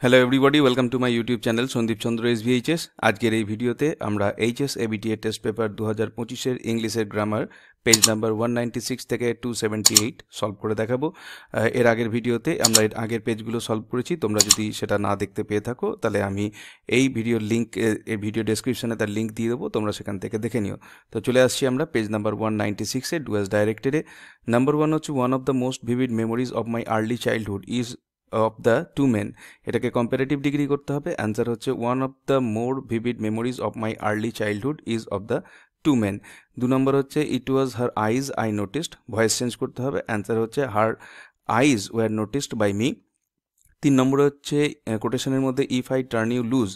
Hello everybody, welcome to my YouTube channel Sandip Chandra SVHS. আজকের এই ভিডিওতে আমরা এইচএস এবিটিএ টেস্ট পেপার 2025-এর ইংলিশের গ্রামার পেজ নাম্বার 196 থেকে 278 সলভ করে দেখাবো। এর আগের ভিডিওতে আমরা এর আগের পেজগুলো সলভ করেছি। তোমরা যদি সেটা না দেখতে পেয়ে থাকো তাহলে আমি এই ভিডিওর লিঙ্ক, এই ভিডিও ডেসক্রিপশনে তার লিঙ্ক দিয়ে দেবো, তোমরা সেখান থেকে দেখে নিও। তো চলে আসছি আমরা পেজ নাম্বার 196-এ ডু অ্যাজ ডাইরেক্টেডে। নাম্বার 1 হচ্ছে one of the most vivid memories of my early childhood is of the two men. এটাকে কম্পারেটিভ ডিগ্রি করতে হবে। অ্যান্সার হচ্ছে one of the more vivid memories of my early childhood is of the two men. 2 number হচ্ছে it was her eyes I noticed, voice change করতে হবে। Answer হচ্ছে her eyes were noticed by me. 3 number হচ্ছে কোটেশনের মধ্যে if I turn you loose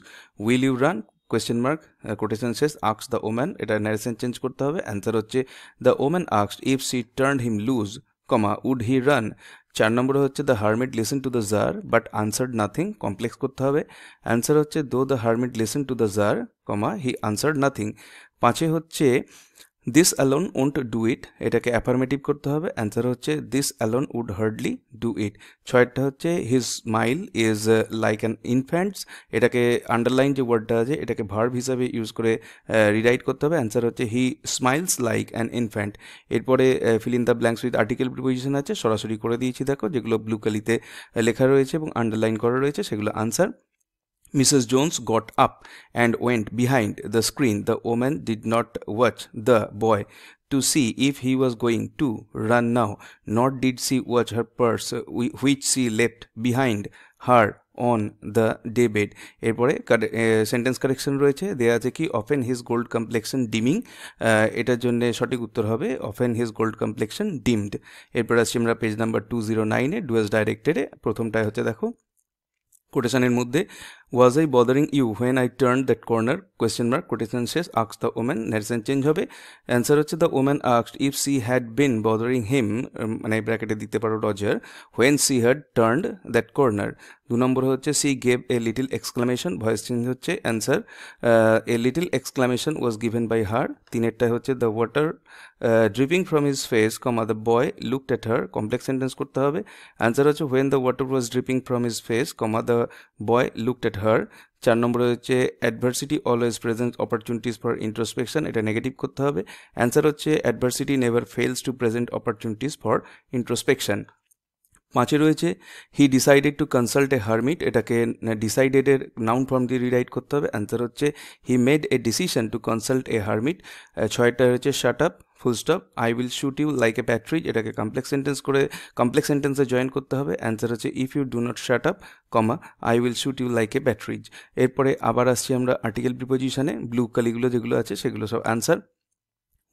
will you run, question mark, quotation শেষ, আক্স the woman, এটা ন্যারেশন চেঞ্জ করতে হবে। অ্যান্সার হচ্ছে দ্য ওম্যান আক্সড if she turn him loose, comma would he run. 4 নম্বরে হচ্ছে the hermit listen to the jar but answered nothing, complex করতে হবে। অ্যান্সার হচ্ছে though the hermit listen to the tsar, comma he answered nothing. 5 হচ্ছে this alone won't do it, এটাকে affirmative করতে হবে। Answer হচ্ছে this alone would hardly do it. 6টা হচ্ছে his smile is like an infant's, এটাকে underline যে ওয়ার্ডটা আছে এটাকে ভার্ব হিসাবে ইউজ করে রিরাইট করতে হবে। অ্যান্সার হচ্ছে he smiles like an infant. এরপরে fill in the blanks with article preposition আছে, সরাসরি করে দিয়েছি দেখো, যেগুলো ব্লু কালিতে লেখা রয়েছে এবং আন্ডারলাইন করা রয়েছে সেগুলো answer. Mrs. Jones got up and went behind the screen. The woman did not watch the boy to see if he was going to run now, nor did she watch her purse, which she left behind her on the daybed. এরপরে sentence correction রয়েছে, দেয়া আছে কি often his gold complexion dimming, এটার জন্য সঠিক উত্তর হবে often his gold complexion dimmed. এরপর আসছি আমরা পেজ নাম্বার 209-এ ডু অ্যাজ ডাইরেক্টেডে। প্রথমটায় হচ্ছে দেখো কোটেশনের মধ্যে was I bothering you when I turn that corner, question mark, quotation শেষ, আক্স দ্য ওম্যান, ন্যারেশন চেঞ্জ হবে। অ্যান্সার হচ্ছে দ্য ওম্যান আক্সড if she had been bothering him, মানে ব্র্যাকেটে দিতে পারো Roger, when she had turned that corner. 2 number হচ্ছে she gave a little exclamation, voice change হচ্ছে। Answer a little exclamation was given by her. 3-এরটা হচ্ছে the water dripping from his face, comma the boy looked at her, complex sentence করতে হবে। Answer হচ্ছে when the water was dripping from his face, comma the boy looked at her. 4 নম্বরে হচ্ছে adversity always present opportunities for introspection, এটা negative করতে হবে। Answer হচ্ছে adversity never fails to present opportunities for introspection. 5-এ রয়েছে he decided to consult a hermit, এটাকে ডিসাইডেডের নাউন ফর্ম দিয়ে রিরাইট করতে হবে। অ্যান্সার হচ্ছে he made a decision to consult a hermit. 6টা হচ্ছে shut up, full stop, I will shoot you like a partridge, এটাকে কমপ্লেক্স সেন্টেন্স করে কমপ্লেক্স সেন্টেন্সে জয়েন করতে হবে। অ্যান্সার হচ্ছে if you do not shut up, comma I will shoot you like a partridge. এরপরে আবার আসছি আমরা আর্টিকেল প্রিপোজিশনে, ব্লু কালিগুলো যেগুলো আছে সেগুলো সব answer.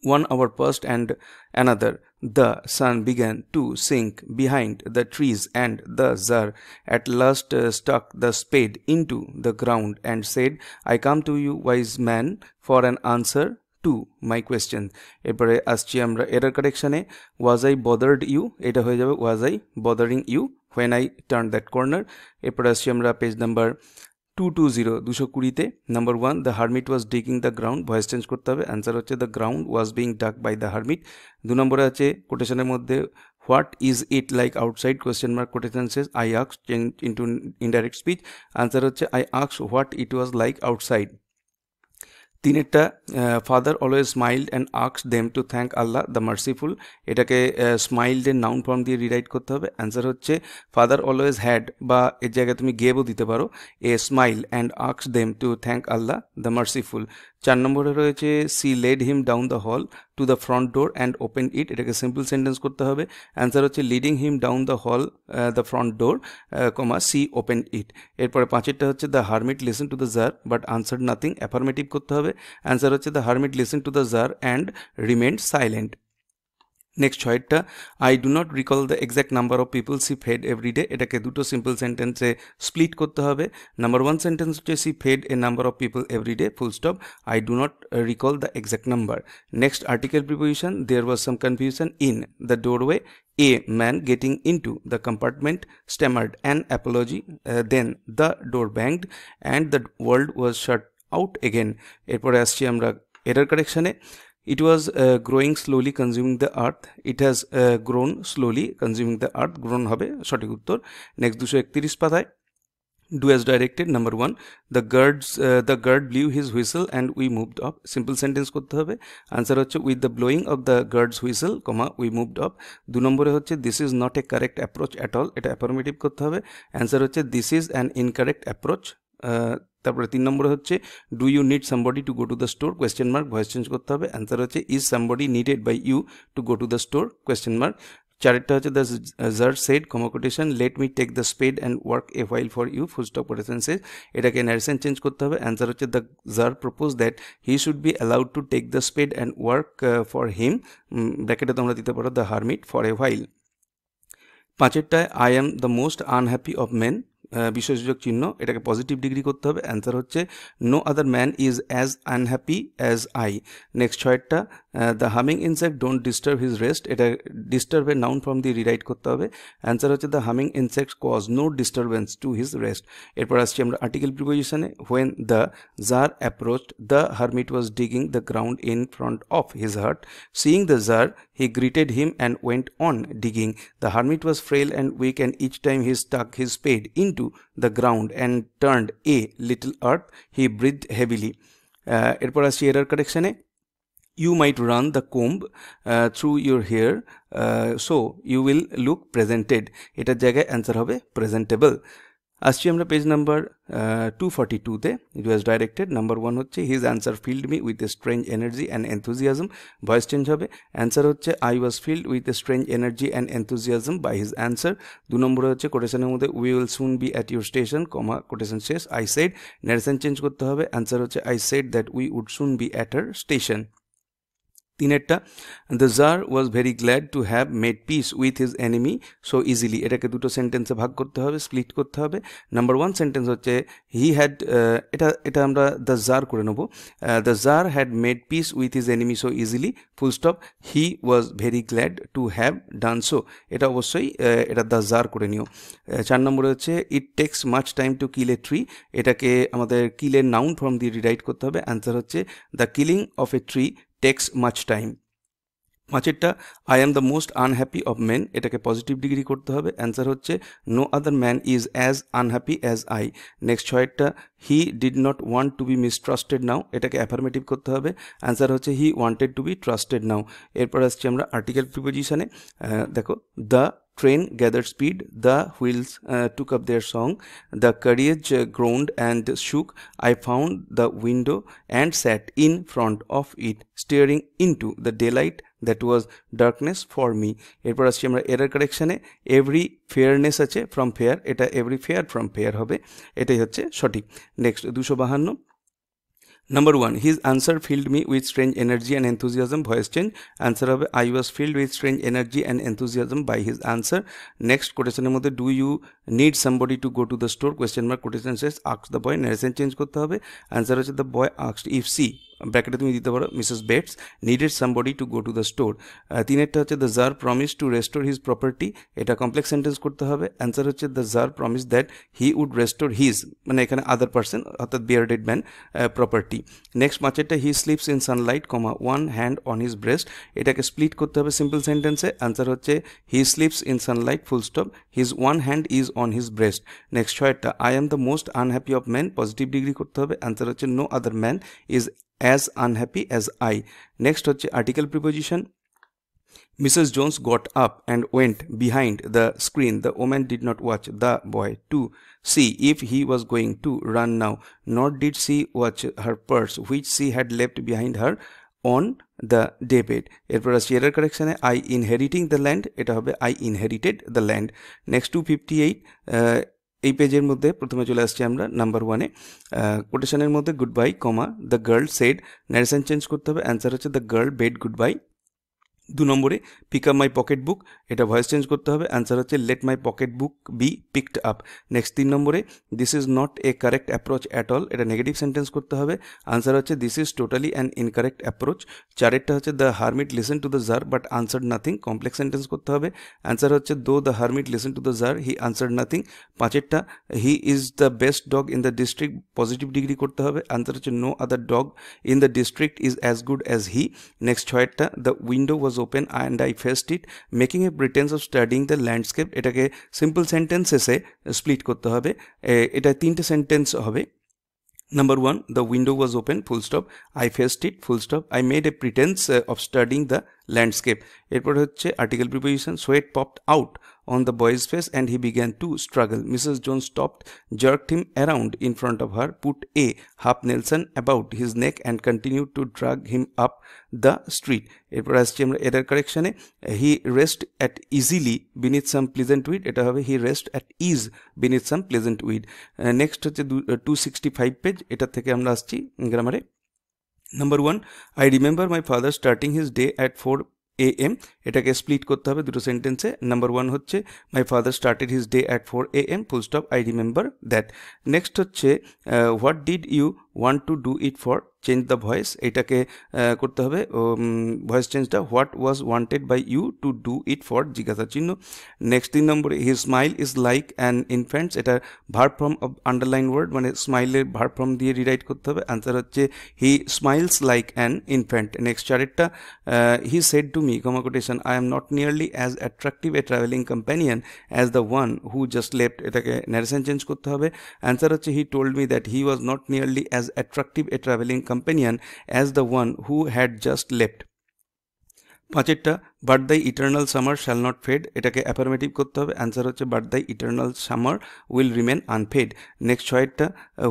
1 hour passed and another. The sun began to sink behind the trees, and the Tsar at last stuck the spade into the ground and said, I come to you, wise man, for an answer to my question. এরপরে আসছি আমরা error কারেকশনে, was I bothered you, এটা হয়ে যাবে was I bothering you when I turn that corner. এরপরে আসছি আমরা পেজ নাম্বার 220-220-তে। Number 1 the hermit was digging the ground, voice change করতে হবে। অ্যান্সার হচ্ছে the ground was being dug by the hermit. 2 নম্বরে আছে কোটেশনের মধ্যে what is it like outside, question mark, quotation শেষ, আই আক্স change into indirect speech. Answer হচ্ছে আই আক্স what it was like outside. 3-এরটা ফাদার অলওয়েজ স্মাইল্ড অ্যান্ড আক্স them to thank Allah the merciful, এটাকে স্মাইল্ডের নাউন ফর্ম দিয়ে rewrite করতে হবে। অ্যান্সার হচ্ছে ফাদার অলওয়েজ হ্যাড, বা এর জায়গায় তুমি গেভও দিতে পারো, এ স্মাইল অ্যান্ড আক্স them to thank Allah the merciful. 4 নম্বরে রয়েছে she led him down the hall to the front door and open it, এটাকে সিম্পল সেন্টেন্স করতে হবে। অ্যান্সার হচ্ছে leading him down the hall the front door, comma she open it. এরপরে 5-এরটা হচ্ছে the hermit listen to the jar but answered nothing, affirmative করতে হবে। Answer হচ্ছে the hermit listen to the tsar and remained silent. Next 6টা I do not recall the exact number of people she fed everyday, এটাকে দুটো simple সেন্টেন্সে split করতে হবে। Number 1 sentence হচ্ছে she fed a number of people everyday, full stop, I do not recall the exact number. Next article preposition, there was some confusion in the doorway, a man getting into the compartment stammered an apology, then the door banged and the world was shut out again. এরপরে আসছি আমরা error কারেকশনে, it was growing slowly consuming the earth, it has grown slowly consuming the earth, grown হবে সঠিক উত্তর। Next 231 পাতায় Do as directed. Number 1, the guard blew his whistle and we moved up. Simple sentence করতে হবে। Answer হচ্ছে with the blowing of the guard's whistle, we moved up. 2 নম্বরে হচ্ছে this is not a correct approach at all, এটা affirmative করতে হবে। Answer হচ্ছে this is an incorrect approach। তারপরে 3 নম্বরে হচ্ছে do you need somebody to go to the store, question mark, voice change করতে হবে। Answer হচ্ছে is somebody needed by you to go to the store, question mark। চারেরটা হচ্ছে the czar said, quotation, let me take the spade and work a while for you, full stop, quotation says, এটাকে narration change করতে হবে। Answer হচ্ছে the czar proposed that he should be allowed to take the spade and work for him, ব্র্যাকেটে তোমরা দিতে পারো the hermit, for a while। পাঁচেরটায় I am the most unhappy of men, বিশেষযোগ চিহ্ন, এটাকে positive degree করতে হবে। Answer হচ্ছে no other man is as unhappy as I. Next ছয়েরটা the humming insect don't disturb his rest, এটা ডিস্টার্বের noun form দিয়ে rewrite করতে হবে। অ্যান্সার হচ্ছে the humming insect cause no disturbance to his rest. এরপর আসছি আমরা আর্টিকেল প্রিপোজিশনে। When the tsar approached the hermit was digging the ground in front of his heart, seeing the tsar he greeted him and went on digging. The hermit was frail and weak, and each time he stuck his spade into the ground and turned a little earth, he breathed heavily. এরপর আসছি error কারেকশনে। You might run the comb through your hair so you will look presented, এটার জায়গায় answer হবে presentable। আসছি আমরা page number 242-তে। It was directed. Number 1 হচ্ছে his answer filled me with a strange energy and enthusiasm, voice change হবে। Answer হচ্ছে I was filled with a strange energy and enthusiasm by his answer. 2 নম্বরে হচ্ছে কোটেশনের মধ্যে we will soon be at your station, quotation শেষ, I said, narration change করতে হবে। Answer হচ্ছে I said that we would soon be at her station. 3 the czar was very glad to have made peace with his enemy so easily, এটাকে দুটো সেন্টেন্সে ভাগ করতে হবে, স্প্লিট করতে হবে। নাম্বার 1 সেন্টেন্স হচ্ছে হি হ্যাড, এটা আমরা দ্য জার করে নেব। The czar had made peace with his enemy so easily, full stop, he was very glad to have done so, এটা অবশ্যই এটা দ্য জার করে নিও। 4 নম্বরে হচ্ছে it takes much time to kill a tree, এটাকে আমাদের কিলের নাউন ফর্ম দিয়ে রিরাইট করতে হবে। অ্যান্সার হচ্ছে the killing of a tree takes much time। 5 I am the most unhappy of men, এটাকে পজিটিভ ডিগ্রি করতে হবে। অ্যান্সার হচ্ছে no other man is as unhappy as I। Next 6 he did not want to be mistrusted now, এটাকে affirmative করতে হবে। Answer হচ্ছে he wanted to be trusted now। এরপর আসছি আমরা আর্টিকেল প্রিপোজিশনে। দেখো the train gathered speed, the wheels took up their song, the carriage groaned and shook, I found the window and sat in front of it, staring into the daylight that was darkness for me। এরপর আসছি আমরা error কারেকশনে। Every fairness আছে from fair, এটা every fair from fair হবে, এটাই হচ্ছে সঠিক। Next 252। Number 1, his answer filled me with strange energy and enthusiasm, voice change, answer হবে I was filled with strange energy and enthusiasm by his answer। next কোটেশনের মধ্যে do you need somebody to go to the store, question mark, quotation শেষ, ask the boy, narration change করতে হবে। answer হচ্ছে the boy asked if she, ব্র্যাকেটে তুমি দিতে পারো Mrs Bates, needed somebody to go to the store. 3 হচ্ছে the czar promise to restore his property, এটা কমপ্লেক্স সেন্টেন্স করতে হবে। অ্যান্সার হচ্ছে the czar promise that he would restore his, মানে এখানে আদার পার্সন অর্থাৎ bearded man property. Next 5 he sleeps in sunlight, one hand on his breast, এটাকে split করতে হবে সিম্পল সেন্টেন্সে। অ্যান্সার হচ্ছে he sleeps in sunlight, full stop, his one hand is on his breast. Next 6 I am the most unhappy of man, positive degree করতে হবে। Answer হচ্ছে no other man is as unhappy as I। next হচ্ছে article preposition। Mrs. Jones got up and went behind the screen. The woman did not watch the boy to see if he was going to run now, nor did she watch her purse which she had left behind her on the daybed। এরপর আসছি error কারেকশনে। I inheriting the land, এটা হবে I inherited the land। next 258। এই পেজের মধ্যে প্রথমে চলে আসছি আমরা নাম্বার 1-এ। কোটেশনের মধ্যে goodbye, the girl said, narration change করতে হবে। অ্যান্সার হচ্ছে the girl bade goodbye. 2 নম্বরে pick up my pocket book, এটা ভয়েস চেঞ্জ করতে হবে। অ্যান্সার হচ্ছে let my pocket book be picked up. Next 3 নম্বরে this is not a correct approach at all, এটা নেগেটিভ সেন্টেন্স করতে হবে। Answer হচ্ছে this is totally an incorrect approach. 4 হচ্ছে the hermit listen to the jar but answered nothing, complex sentence করতে হবে। Answer হচ্ছে though the hermit listen to the czar he answered nothing. 5 he is the best dog in the district, positive degree করতে হবে। Answer হচ্ছে no other dog in the district is as good as he. Next 6 the window was was open and I faced it, making a pretense of studying the landscape. এটাকে simple সেন্টেন্সেসে split করতে হবে, এটা তিনটে sentence হবে। Number 1, the window was open, full stop. I faced it, full stop. I made a pretense of studying the landscape. এরপর হচ্ছে article preposition, sweat popped out on the boy's face and he began to struggle. Mrs. Jones stopped, jerked him around in front of her, put a half Nelson about his neck and continued to drag him up the street. এরপর আসছি আমরা error correction A, he rest at easily beneath some pleasant weed, এটা হবে he rest at ease beneath some pleasant weed. Next হচ্ছে 265 page, এটা থেকে আমরা আসছি গ্রামারে। Number 1, I remember my father starting his day at 4 AM, এটাকে split করতে হবে দুটো সেন্টেন্সে। নাম্বার 1 হচ্ছে my father started his day at 4 AM, full stop, I remember that. Next হচ্ছে what did you want to do it for, change the voice, এটাকে করতে হবে ভয়েস চেঞ্জটা, what was wanted by you to do it for, জিজ্ঞাসা চিহ্ন। Next 3 নম্বরে he smile is like an infant's, এটা verb form of underline word, মানে স্মাইলের verb form দিয়ে রিরাইট করতে হবে। আনসার হচ্ছে he smiles like an infant. Next চারেরটা, he said to me, comma quotation, I am not nearly as attractive a traveling companion as the one who just left, এটাকে narration change করতে হবে। Answer হচ্ছে he told me that he was not nearly as attractive a traveling companion as the one who had just left। পাঁচেরটা, but the eternal summer shall not fade, এটাকে affirmative করতে হবে। Answer হচ্ছে but the eternal summer will remain unfaded. Next ছয়েরটা,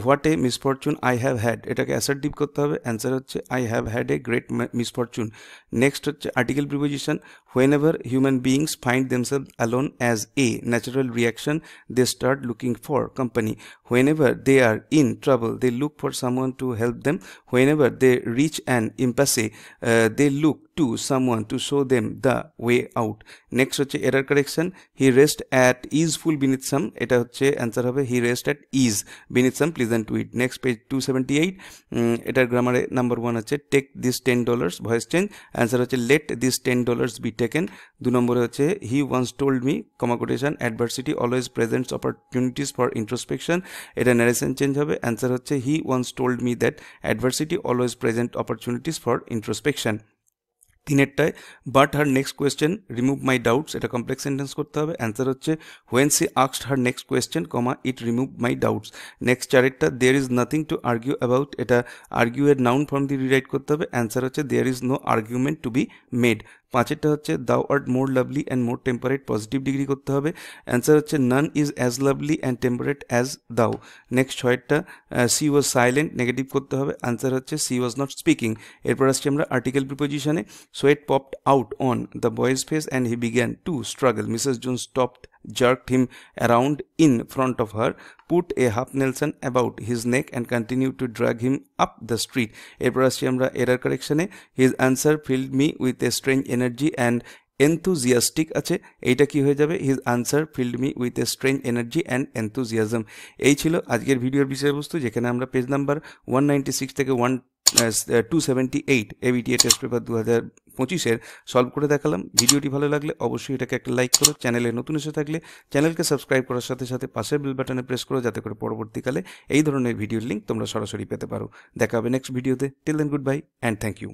what a misfortune I have had, এটাকে assertive করতে হবে। Answer হচ্ছে I have had a great misfortune. Next হচ্ছে article preposition, when ever human beings find themselves alone as a natural reaction they start looking for company, when ever they are in trouble they look for someone to help them, when ever they reach an impasse they look to someone to show them the way out. Next হচ্ছে error correction, he rest at easeful beneath some, এটা হচ্ছে answer হবে he rest at ease beneath some pleasant weed. Next page 278, এটার গ্রামারে number 1 হচ্ছে take this $10, voice change, answer হচ্ছে let this $10 be taken। 2 নম্বরে হচ্ছে he once told me, comma quotation, adversity always presents opportunities for introspection, এটা narration change হবে। Answer হচ্ছে he once told me that adversity always present opportunities for introspection। তিনেরটায় but her next question remove my doubts, এটা complex sentence করতে হবে। Answer হচ্ছে when she asked her next question, comma it remove my doubts. Next চারেরটা, there is nothing to argue about, এটা argue এর noun form দিয়ে rewrite করতে হবে। অ্যান্সার হচ্ছে there is no argument to be made. পাঁচেরটা হচ্ছে thou art more lovely and more temperate, positive degree করতে হবে। অ্যান্সার হচ্ছে none is as lovely and temperate as thou. Next ছয়েরটা, সি ওয়াজ সাইলেন্ট, নেগেটিভ করতে হবে। Answer হচ্ছে C was not speaking. এরপর আসছি আমরা আর্টিকেল প্রিপোজিশনে, sweat popped out on the boy's face and he began to struggle, Mrs Jones stopped, jerked him around in front of her, put a half Nelson about his neck and continued to drag him up the street. এরপর আসছি আমরা error কারেকশনে, his answer filled me with a strange energy and enthusiastic আছে, এইটা কি হয়ে যাবে, his answer filled me with a strange energy and enthusiasm। এই ছিল আজকের ভিডিওর বিষয়বস্তু, যেখানে আমরা পেজ নাম্বার 196 থেকে 278 ABTA টেস্ট পেপার 2025 সলভ করে দেখালাম। ভিডিওটি ভালো লাগলে অবশ্যই এটাকে একটা লাইক করো, চ্যানেলে নতুন এসে থাকলে চ্যানেলকে সাবস্ক্রাইব করার সাথে সাথে পাশের বেল বাটনে প্রেস করো, যাতে করে পরবর্তীকালে এই ধরনের ভিডিওর লিঙ্ক তোমরা সরাসরি পেতে পারো। দেখা হবে নেক্সট ভিডিওতে। Till then goodbye and thank you.